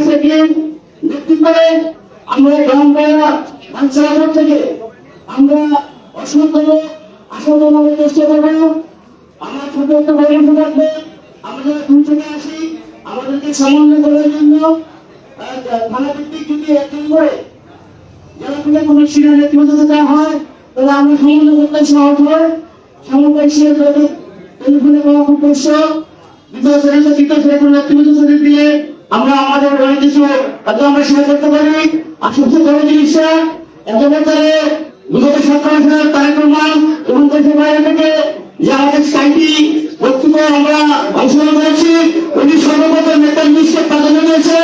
থেকে নেতৃত্বে আমরা গ্রাম পাড়া আঞ্চলিক থেকে আমরা অসংখ্য আশাজনক চেষ্টা করবো। আমার ছোট একটা পরামর্শ থাকবে, আমরা যারা দূর থেকে আসি আমাদেরকে সমন্বয় করার জন্য থানা ভিত্তিক যদি একজন করে যারা থেকে কোনো সিনিয়র নেতৃত্ব দেওয়া হয় তাহলে আমরা সমন্বয় করতে সহজ হয়। সমন্বয় টেলিফোনে করা খুব কষ্ট, দ্বিতীয় শ্রেণী তৃতীয় শ্রেণীর নেতৃত্ব দিয়ে আমরা আমাদের অনেক কিছু আমরা শেয়ার করতে পারি। আর সবচেয়ে বড় জিনিসটা একেবারে বিগত সরকার তারেক রহমান এবং দেশের বাইরে থেকে যে আমাদের সাইটি বক্তব্য আমরা অংশগ্রহণ করেছি, উনি সর্বপ্রথম নেতার লিস্টে প্রাধান্য দিয়েছে।